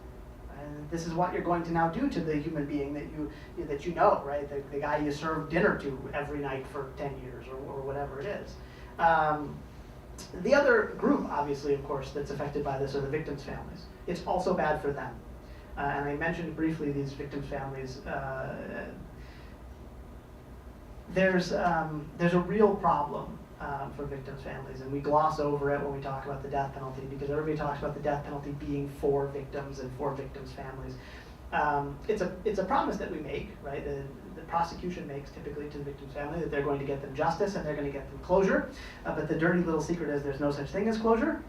And this is what you're going to now do to the human being that you know, right? The guy you serve dinner to every night for 10 years or whatever it is. The other group, obviously, of course, that's affected by this are the victims' families. It's also bad for them. And I mentioned briefly these victims' families. There's a real problem for victims' families, and we gloss over it when we talk about the death penalty, because everybody talks about the death penalty being for victims and for victims' families. It's a promise that we make, right? The prosecution makes typically to the victim's family that they're going to get them justice and they're going to get them closure. But the dirty little secret is there's no such thing as closure,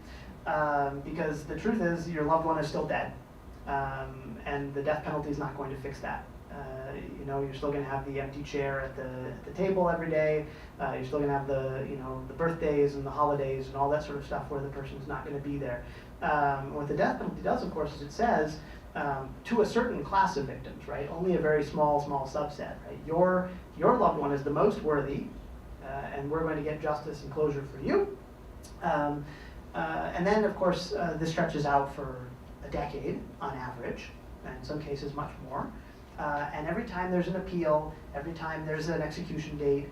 because the truth is your loved one is still dead, and the death penalty is not going to fix that. You're still going to have the empty chair at the table every day. You're still going to have the birthdays and the holidays and all that sort of stuff where the person's not going to be there. What the death penalty does, of course, is it says to a certain class of victims, right? Only a very small subset, right? Your loved one is the most worthy, and we're going to get justice and closure for you. And then, of course, this stretches out for a decade on average, and in some cases much more. And every time there's an appeal, every time there's an execution date,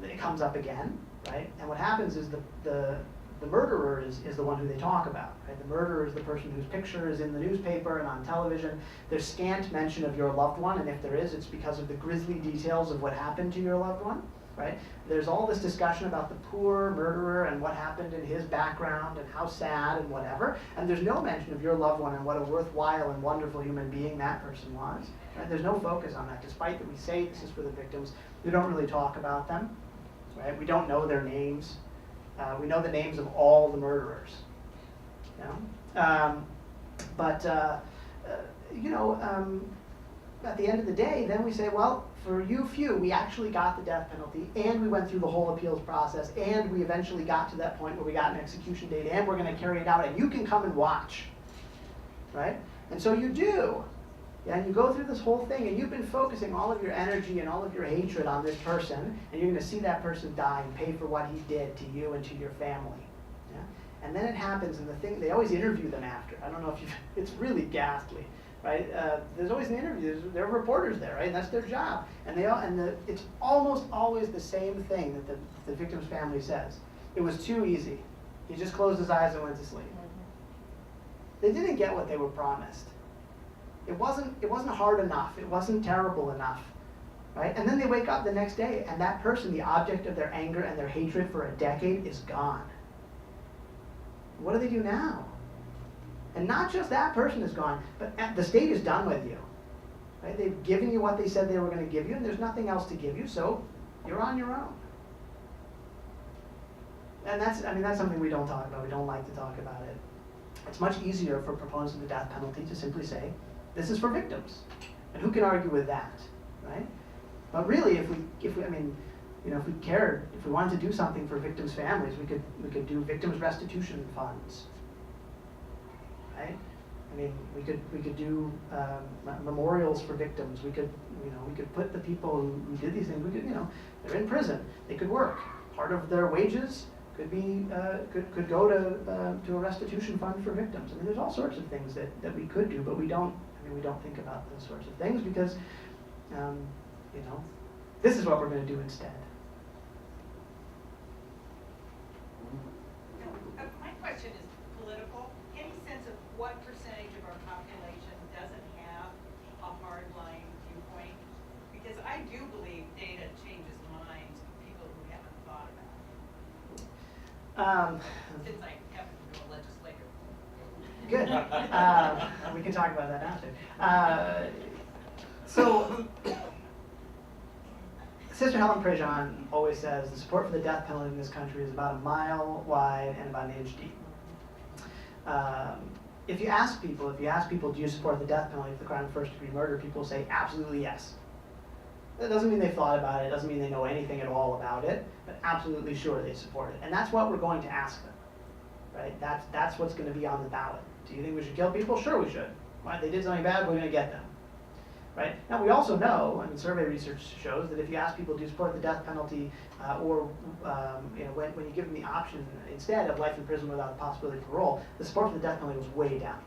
it comes up again, right? And what happens is the murderer is the one who they talk about, right? The murderer is the person whose picture is in the newspaper and on television. There's scant mention of your loved one, and if there is, it's because of the grisly details of what happened to your loved one, right? There's all this discussion about the poor murderer and what happened in his background and how sad and whatever, and there's no mention of your loved one and what a worthwhile and wonderful human being that person was. Right? There's no focus on that, despite that we say this is for the victims. We don't really talk about them, right? We don't know their names. We know the names of all the murderers. At the end of the day, then we say, well, for you few, we actually got the death penalty, and we went through the whole appeals process, and we eventually got to that point where we got an execution date, and we're going to carry it out, and you can come and watch, right? And so you do. Yeah, and you go through this whole thing, and you've been focusing all of your energy and all of your hatred on this person, and you're going to see that person die and pay for what he did to you and to your family. Yeah? And then it happens, and the thing, they always interview them after. I don't know if it's really ghastly, right? There's always an interview. There are reporters there, right? And that's their job. And it's almost always the same thing that the victim's family says. It was too easy. He just closed his eyes and went to sleep. They didn't get what they were promised. It wasn't hard enough. It wasn't terrible enough, right? And then they wake up the next day, and that person, the object of their anger and their hatred for a decade, is gone. What do they do now? And not just that person is gone, but the state is done with you. Right? They've given you what they said they were going to give you, and there's nothing else to give you, so you're on your own. And that's something we don't talk about. We don't like to talk about it. It's much easier for proponents of the death penalty to simply say, this is for victims. And who can argue with that, right? But really, if we cared, if we wanted to do something for victims' families, we could do victims' restitution funds, right? I mean, we could do memorials for victims. We could put the people who did these things. They're in prison. They could work. Part of their wages could be could go to a restitution fund for victims. I mean, there's all sorts of things that we could do, but we don't think about those sorts of things because this is what we're going to do instead. My question is political. Any sense of what percentage of our population doesn't have a hardline viewpoint? Because I do believe data changes minds of people who haven't thought about it. Since I happen to be a legislator. Good. We can talk about that after. So, Sister Helen Prejean always says the support for the death penalty in this country is about a mile wide and about an inch deep. If you ask people, do you support the death penalty for the crime of first-degree murder, people say absolutely yes. That doesn't mean they've thought about it, doesn't mean they know anything at all about it, but absolutely sure they support it. And that's what we're going to ask them, right? That's what's going to be on the ballot. Do you think we should kill people? Sure we should. Right? They did something bad, we're going to get them. Right? Now we also know, survey research shows that if you ask people, do you support the death penalty, when you give them the option instead of life in prison without the possibility of parole, the support for the death penalty was way down.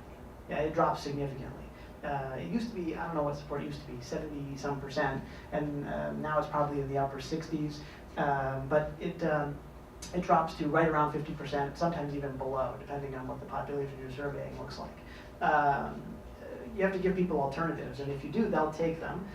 Yeah, it dropped significantly. It used to be, I don't know what support used to be, 70-some%, and now it's probably in the upper 60s, but it drops to right around 50%, sometimes even below, depending on what the population you're surveying looks like. You have to give people alternatives, and if you do, they'll take them.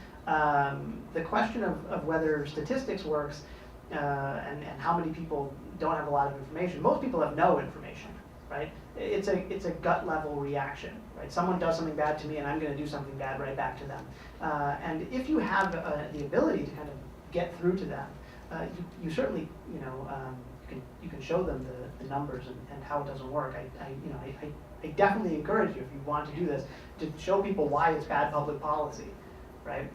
The question of whether statistics works and how many people don't have a lot of information. Most people have no information, right? It's a gut level reaction, right? Someone does something bad to me, and I'm going to do something bad right back to them. And if you have the ability to kind of get through to them, you certainly you can show them the numbers and how it doesn't work. I definitely encourage you, if you want to do this, to show people why it's bad public policy, right?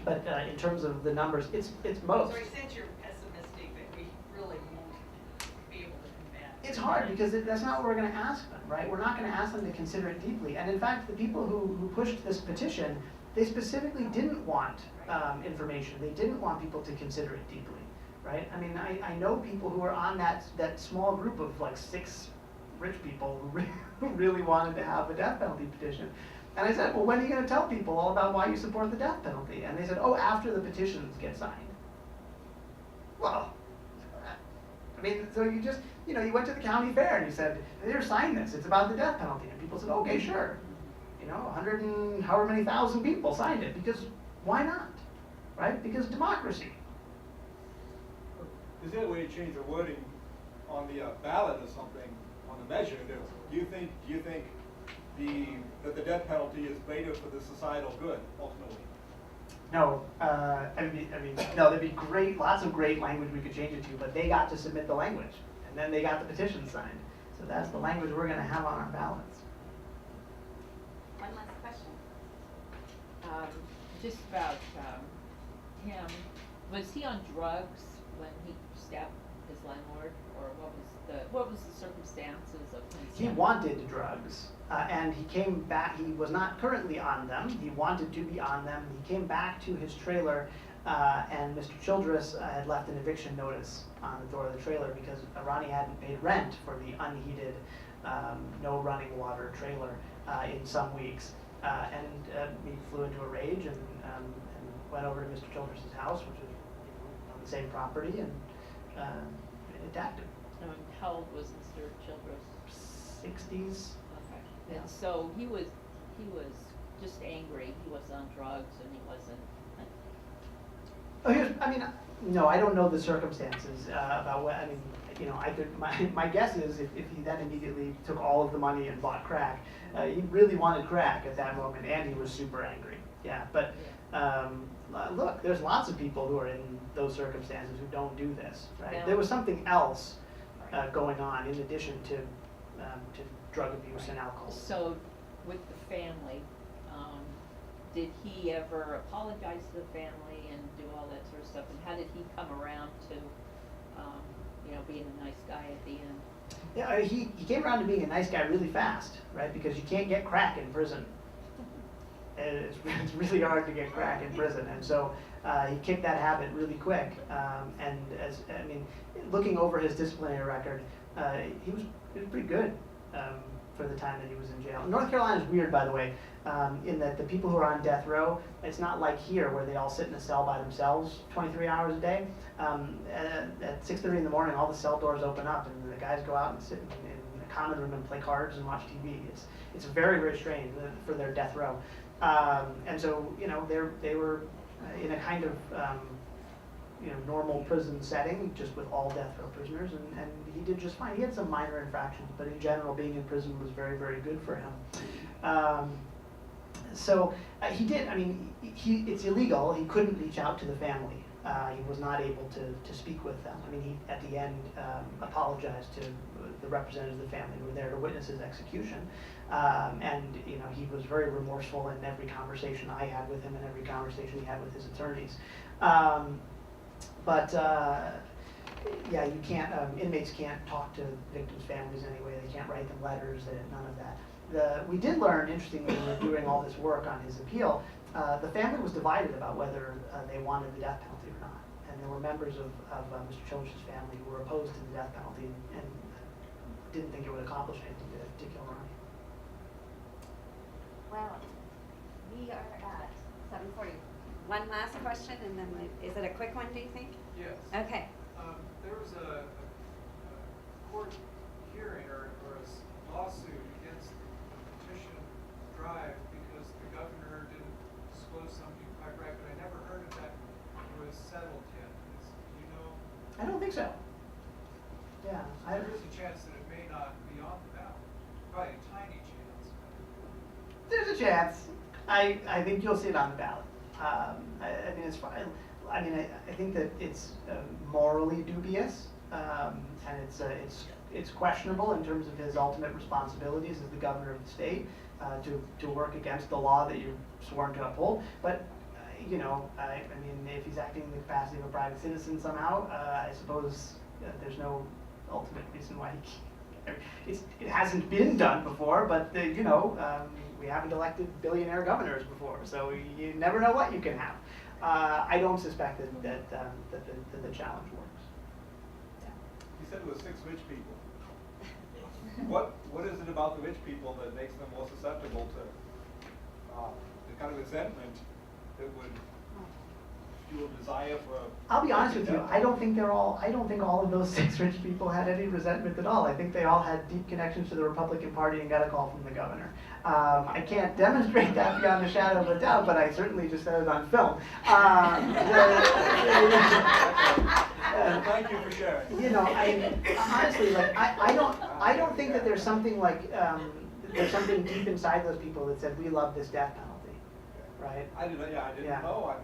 But in terms of the numbers, it's most. So I sense you're pessimistic that we really won't be able to combat. It's hard because that's not what we're going to ask them, right? We're not going to ask them to consider it deeply. And in fact, the people who pushed this petition, they specifically didn't want information. They didn't want people to consider it deeply, right? I mean, I know people who are on that small group of like 6 rich people who really wanted to have a death penalty petition. And I said, well, when are you going to tell people all about why you support the death penalty? And they said, oh, after the petitions get signed. Well, I mean, so you just, you went to the county fair and you said, here, sign this. It's about the death penalty. And people said, okay, sure. 100 and however many thousand people signed it. Because why not? Right? Because democracy. Is there a way to change the wording on the ballot or something? The measure. Do you think that the death penalty is greater for the societal good ultimately? No, no. There'd be lots of great language we could change it to, but they got to submit the language, and then they got the petition signed. So that's the language we're going to have on our ballots. One last question. Just about him. Was he on drugs when he stabbed his landlord, or what was the circumstances of him? He wanted drugs, and he came back. He was not currently on them. He wanted to be on them. He came back to his trailer, and Mr. Childress had left an eviction notice on the door of the trailer because Ronnie hadn't paid rent for the unheated, no running water trailer in some weeks. And he flew into a rage and went over to Mr. Childress's house, which was on the same property, and attacked him. How old was Mr. Childress? 60s. Okay. Yeah. And so he was just angry. He was on drugs and he wasn't. No, I don't know the circumstances about what. I could, my guess is if he then immediately took all of the money and bought crack, he really wanted crack at that moment, and he was super angry. Yeah, but look, there's lots of people who are in those circumstances who don't do this, right? Yeah. There was something else going on in addition to drug abuse and alcohol. So, with the family, did he ever apologize to the family and do all that sort of stuff? And how did he come around to, being a nice guy at the end? Yeah, he came around to being a nice guy really fast, right? Because you can't get crack in prison. And it's really hard to get crack in prison, and so he kicked that habit really quick. Looking over his disciplinary record, he was pretty good for the time that he was in jail. North Carolina is weird, by the way, in that the people who are on death row, it's not like here where they all sit in a cell by themselves 23 hours a day. At 6:30 in the morning, all the cell doors open up, and the guys go out and sit in a common room and play cards and watch TV. It's very, very strange for their death row. And so, they were in a kind of, normal prison setting, just with all death row prisoners, and he did just fine. He had some minor infractions, but in general, being in prison was very, very good for him. He did, it's illegal. He couldn't reach out to the family. He was not able to speak with them. He, at the end, apologized to the representatives of the family who were there to witness his execution. He was very remorseful in every conversation I had with him and every conversation he had with his attorneys. You can't, inmates can't talk to victims' families anyway. They can't write them letters, none of that. We did learn, interestingly, when we were doing all this work on his appeal, the family was divided about whether they wanted the death penalty or not. And there were members of Mr. Childress's family who were opposed to the death penalty and didn't think it would accomplish anything to kill Ronnie. Well, we are at 7:40. One last question, and then is it a quick one, do you think? Yes. Okay. There was a court hearing or a lawsuit against the petition drive because the governor didn't disclose something quite right, but I never heard of that was settled yet. Do you know? I don't think so. Yeah. There is a chance that it may not be on the ballot. Probably a tiny chance. There's a chance. I think you'll see it on the ballot. It's fine. I think that it's morally dubious, and it's questionable in terms of his ultimate responsibilities as the governor of the state to work against the law that you're sworn to uphold. But if he's acting in the capacity of a private citizen somehow, I suppose there's no ultimate reason why he can't. It hasn't been done before, but we haven't elected billionaire governors before, so you never know what you can have. I don't suspect that the challenge works. You said it was 6 rich people. What is it about the rich people that makes them more susceptible to the kind of resentment that would fuel desire for? I'll be honest with you. I don't think all of those 6 rich people had any resentment at all. I think they all had deep connections to the Republican Party and got a call from the governor. I can't demonstrate that beyond a shadow of a doubt, but I certainly just said it on film. Thank you for sharing. Honestly, I don't think that there's something there's something deep inside those people that said we love this death penalty, right? I didn't know.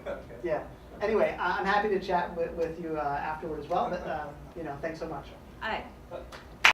Okay. Yeah. Anyway, I'm happy to chat with you afterward as well. But thanks so much. All right.